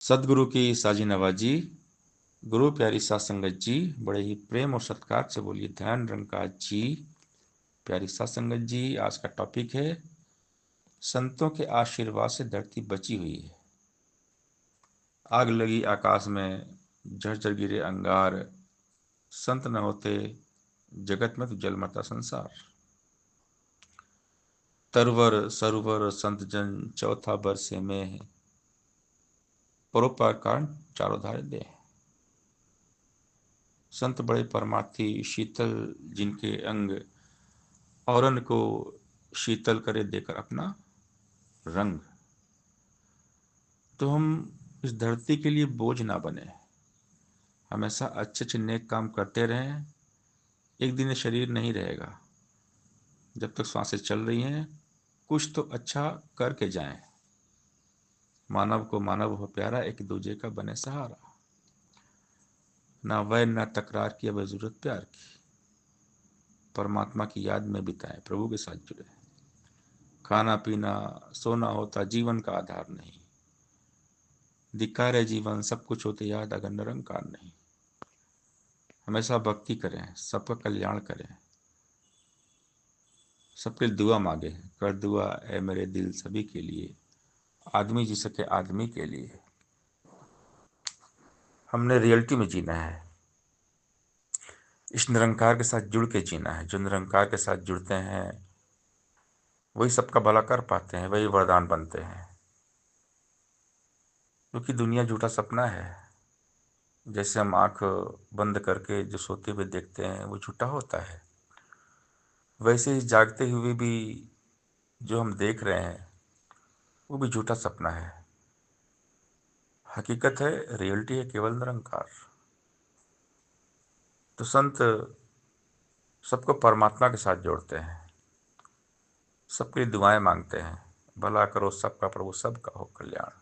सदगुरु की साजी नवाजी, गुरु प्यारी सात संगत जी, बड़े ही प्रेम और सत्कार से बोलिए ध्यान निरंकार जी। प्यारी सात संगत जी, आज का टॉपिक है संतों के आशीर्वाद से धरती बची हुई है। आग लगी आकाश में, झरझर गिरे अंगार, संत न होते जगत में तो जल मरता संसार। तरवर सरोवर संत जन, चौथा बरसे में, परोपकार कारण चारों धारे दे। संत बड़े परमार्थी, शीतल जिनके अंग, औरन को शीतल करे देकर अपना रंग। तो हम इस धरती के लिए बोझ ना बने, हमेशा अच्छे अच्छे नेक काम करते रहें। एक दिन ये शरीर नहीं रहेगा, जब तक सांसें चल रही हैं कुछ तो अच्छा करके जाएं। मानव को मानव हो प्यारा, एक दूजे का बने सहारा। ना वै ना तकरार की अब जरूरत प्यार की, परमात्मा की याद में बिताएं, प्रभु के साथ जुड़े। खाना पीना सोना होता जीवन का आधार नहीं, धिक्कार है जीवन सब कुछ होते याद अगर निरंकार नहीं। हमेशा भक्ति करें, सबका कल्याण करें, सबके लिए दुआ मांगे। कर दुआ है मेरे दिल सभी के लिए, आदमी जी सके आदमी के लिए। हमने रियलिटी में जीना है, इस निरंकार के साथ जुड़ के जीना है। जो निरंकार के साथ जुड़ते हैं वही सबका भला कर पाते हैं, वही वरदान बनते हैं। क्योंकि दुनिया झूठा सपना है। जैसे हम आंख बंद करके जो सोते हुए देखते हैं वो झूठा होता है, वैसे ही जागते हुए भी जो हम देख रहे हैं वो भी झूठा सपना है। हकीकत है, रियलिटी है केवल निरंकार। तो संत सबको परमात्मा के साथ जोड़ते हैं, सबके लिए दुआएं मांगते हैं। भला करो सबका प्रभु सबका हो कल्याण।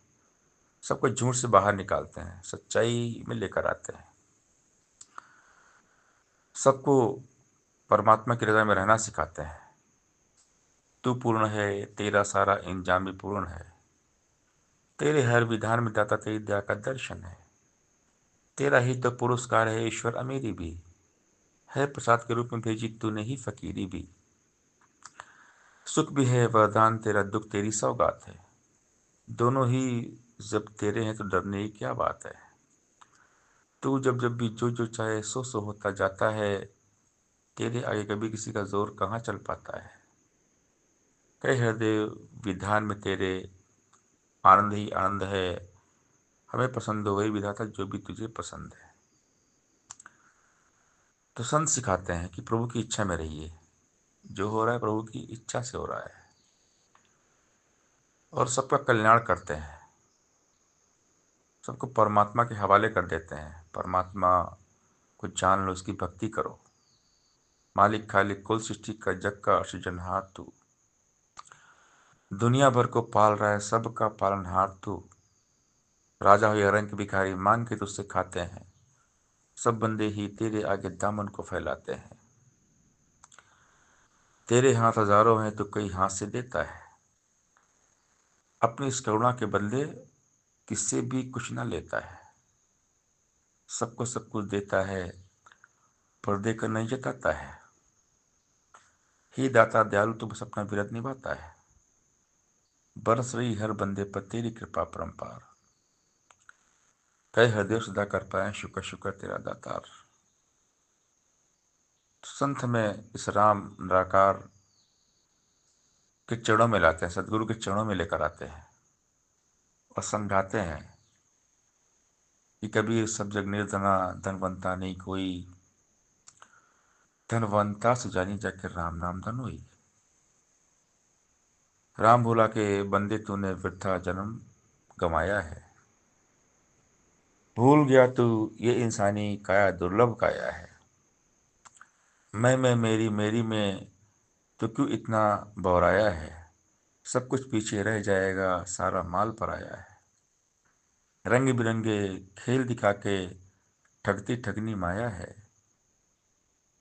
सबको झूठ से बाहर निकालते हैं, सच्चाई में लेकर आते हैं। सबको परमात्मा की रजा में रहना सिखाते हैं। तू पूर्ण है, तेरा सारा इंजाम भी पूर्ण है। तेरे हर विधान में दाता तेरी दया का दर्शन है। तेरा ही तो पुरस्कार है ईश्वर अमीरी भी, है प्रसाद के रूप में भेजी तूने ही फकीरी भी। सुख भी है वरदान तेरा, दुख तेरी सौगात है। दोनों ही जब तेरे हैं तो डरने की क्या बात है। तू जब जब भी जो जो चाहे सो सो होता जाता है। तेरे आगे कभी किसी का जोर कहाँ चल पाता है। कई हृदय विधान में तेरे आनंद ही आनंद है। हमें पसंद हो वही विधाता जो भी तुझे पसंद है। तो संत सिखाते हैं कि प्रभु की इच्छा में रहिए, जो हो रहा है प्रभु की इच्छा से हो रहा है। और सबका कल्याण करते हैं, सबको परमात्मा के हवाले कर देते हैं। परमात्मा को जान लो, इसकी भक्ति करो। मालिक खालिक कुल सृष्टि का जग का सृजनहार तू, दुनिया भर को पाल रहा है सबका पालनहार तू। राजा हो या रंग भिखारी मांग के तुझसे खाते हैं, सब बंदे ही तेरे आगे दामन को फैलाते हैं। तेरे हाथ हजारों हैं तो कई हाथ से देता है, अपनी इस करुणा के बदले किससे भी कुछ ना लेता है। सबको सब कुछ देता है, पर देकर नहीं जताता है। ही दाता दयालु तू बस अपना विरत निभाता है। बरस रही हर बंदे पर तेरी कृपा परम्पार, कई हृदय सदा कर पाए शुक्र शुक्र तेरा दातार। संत में इस राम निराकार के चरणों में लाते हैं, सदगुरु के चरणों में लेकर आते हैं और समझाते हैं कि कबीर सब जग निर्धना, धनवंता नहीं कोई। धनवंता सुजानी जाके राम नाम धन हुई। राम भोला के बंदे तूने वृथा जन्म गंवाया है। भूल गया तू ये इंसानी काया दुर्लभ काया है। मैं मेरी मेरी में तो क्यों इतना बौराया है। सब कुछ पीछे रह जाएगा, सारा माल पर आया है। रंग बिरंगे खेल दिखा के ठगती ठगनी माया है।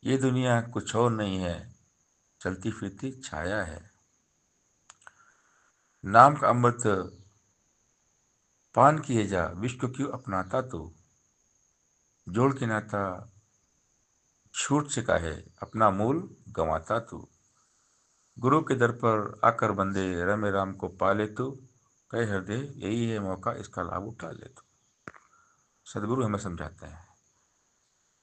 ये दुनिया कुछ और नहीं है, चलती फिरती छाया है। नाम का अमृत पान किए जा विश्व को क्यों अपनाता तू, जोड़ के नाता छूट से काहे अपना मूल गंवाता तू। गुरु के दर पर आकर बंदे रमे राम को पाले तू, कहे हृदय यही है मौका इसका लाभ उठा ले तू। सदगुरु हमें समझाते हैं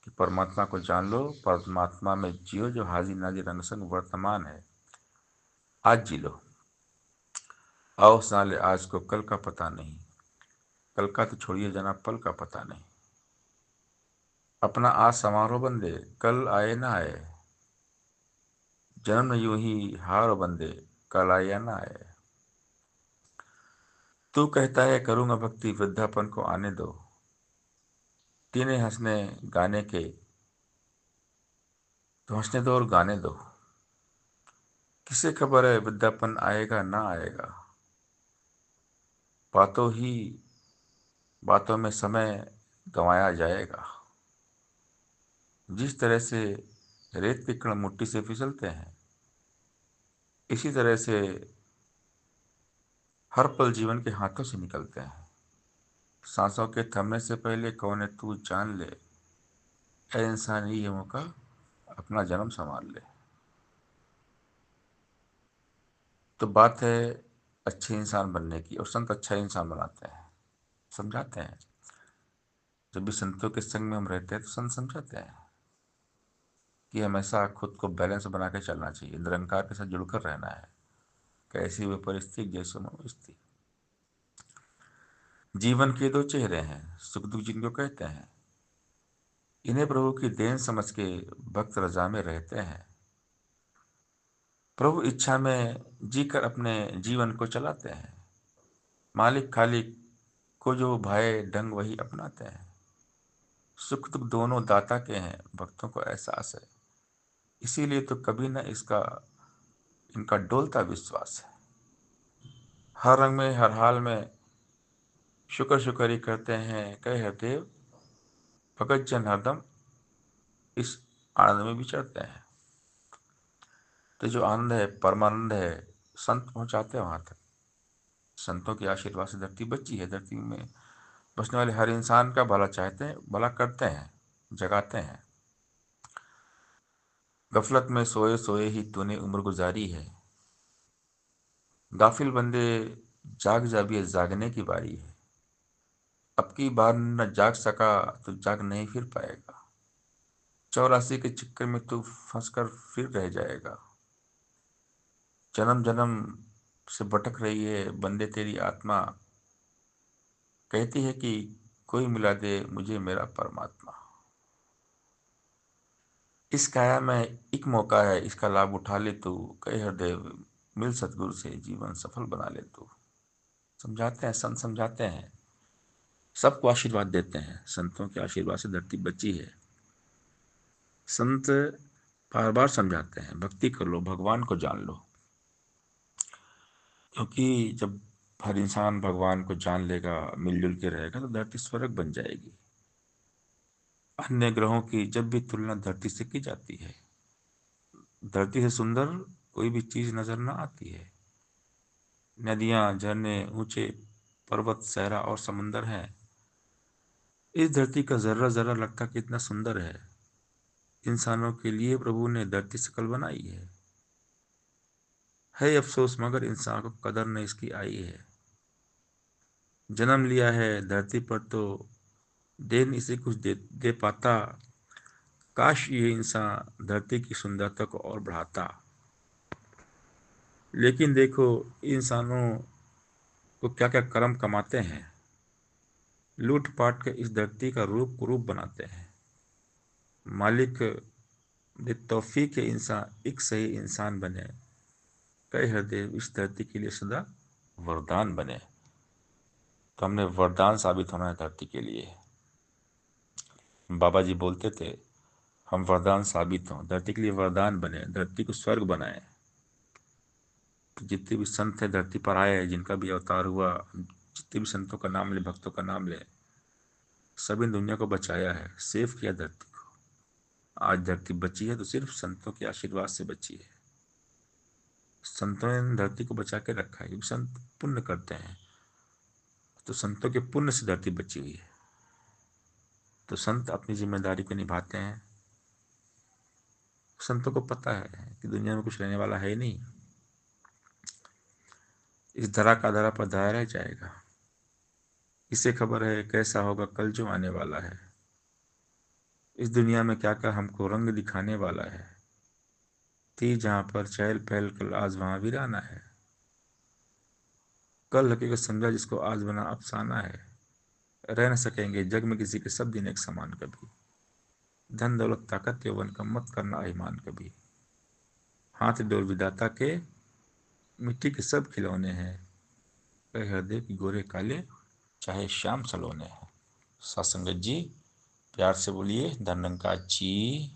कि परमात्मा को जान लो, परमात्मा में जियो, जो हाजिर नाजिर रंग संग वर्तमान है। आज जी लो, आओ साले आज को, कल का पता नहीं, कल का तो छोड़िए जना पल का पता नहीं। अपना आज समारोह बंदे, कल आए ना आए, जन्म यूं ही हार बंदे, कल आए या ना आए। तू कहता है करूंगा भक्ति, वृद्धापन को आने दो, तीने हंसने गाने के, तो हंसने दो और गाने दो। किसे खबर है वृद्धापन आएगा ना आएगा, बातों ही बातों में समय गंवाया जाएगा। जिस तरह से रेत के कण मुट्ठी से फिसलते हैं, इसी तरह से हर पल जीवन के हाथों से निकलते हैं। सांसों के थमने से पहले कौन है तू जान ले, ऐ इंसान ये मौका अपना जन्म संभाल ले। तो बात है अच्छे इंसान बनने की, और संत अच्छा इंसान बनाते हैं, समझाते हैं। जब भी संतों के संग में हम रहते हैं तो संत समझाते हैं कि हमेशा खुद को बैलेंस बना के चलना चाहिए, निरंकार के साथ जुड़कर रहना है, कैसी भी परिस्थिति जैसे मनोस्थिति। जीवन के दो चेहरे हैं, सुख दुख जिनको कहते हैं, इन्हें प्रभु की देन समझ के भक्त रजा में रहते हैं। प्रभु इच्छा में जीकर अपने जीवन को चलाते हैं, मालिक खालिक को जो भाए ढंग वही अपनाते हैं। सुख दुख दोनों दाता के हैं, भक्तों को एहसास है, इसीलिए तो कभी न इसका इनका डोलता विश्वास है। हर रंग में हर हाल में शुक्र शुक्र ही करते हैं, कहे हरदेव भगत जन हरदम इस आनंद में विचरते हैं। तो जो आनंद है परमानंद है, संत पहुंचाते हैं वहां तक। संतों के आशीर्वाद से धरती बची है, धरती में बसने वाले हर इंसान का भला चाहते हैं, भला करते हैं, जगाते हैं। गफलत में सोए सोए ही तूने उम्र गुजारी है, गाफिल बंदे जाग जा भी, जागने की बारी है। अब की बार न जाग सका तो जाग नहीं फिर पाएगा, 84 के चक्कर में तू फंसकर फिर रह जाएगा। जन्म जन्म से भटक रही है बंदे तेरी आत्मा, कहती है कि कोई मिला दे मुझे मेरा परमात्मा। इस काया में एक मौका है, इसका लाभ उठा ले तू, कहे हृदय मिल सतगुरु से जीवन सफल बना ले तू। समझाते हैं संत, समझाते हैं, सबको आशीर्वाद देते हैं। संतों के आशीर्वाद से धरती बची है। संत बार बार समझाते हैं भक्ति कर लो, भगवान को जान लो, क्योंकि जब हर इंसान भगवान को जान लेगा, मिलजुल के रहेगा, तो धरती स्वर्ग बन जाएगी। अन्य ग्रहों की जब भी तुलना धरती से की जाती है, धरती से सुंदर कोई भी चीज नजर न आती है। नदियां, झरने, ऊंचे पर्वत, सहरा और समंदर हैं। इस धरती का जर्रा जर्रा लगता कितना सुंदर है। इंसानों के लिए प्रभु ने धरती सकल बनाई है अफसोस मगर इंसान को कदर न इसकी आई है। जन्म लिया है धरती पर तो दे नहीं से कुछ दे पाता, काश ये इंसान धरती की सुंदरता को और बढ़ाता। लेकिन देखो इंसानों को क्या क्या कर्म कमाते हैं, लूट पाट के इस धरती का रूप कुरूप बनाते हैं। मालिक दे तौफीक के इंसान एक सही इंसान बने, कई हृदय इस धरती के लिए सदा वरदान बने। तो हमने वरदान साबित होना है धरती के लिए। बाबा जी बोलते थे हम वरदान साबित हों, धरती के लिए वरदान बने, धरती को स्वर्ग बनाए। जितने भी संत हैं धरती पर आए, जिनका भी अवतार हुआ, जितने भी संतों का नाम ले, भक्तों का नाम ले, सभी ने दुनिया को बचाया है, सेव किया धरती को। आज धरती बची है तो सिर्फ संतों के आशीर्वाद से बची है। संतों ने धरती को बचा के रखा है, क्योंकि संत पुण्य करते हैं। तो संतों के पुण्य से धरती बची हुई है। तो संत अपनी जिम्मेदारी को निभाते हैं। संतों को पता है कि दुनिया में कुछ रहने वाला है ही नहीं, इस धरा का धरा पर धरा रह जाएगा। इसे खबर है कैसा होगा कल जो आने वाला है। इस दुनिया में क्या क्या हमको रंग दिखाने वाला है। थी जहां पर चहल पहल कल आज वहां वीराना है। कल हकीकत समझा जिसको आज बना अफसाना है। रह न सकेंगे जग में किसी के सब दिन एक समान कभी। धन दौलत ताकत यौवन का मत करना अभिमान कभी। हाथ डोर विधाता के मिट्टी के सब खिलौने हैं। कहे हृदय की गोरे काले चाहे श्याम सलोने हैं। सासंगत जी प्यार से बोलिए धन का जी।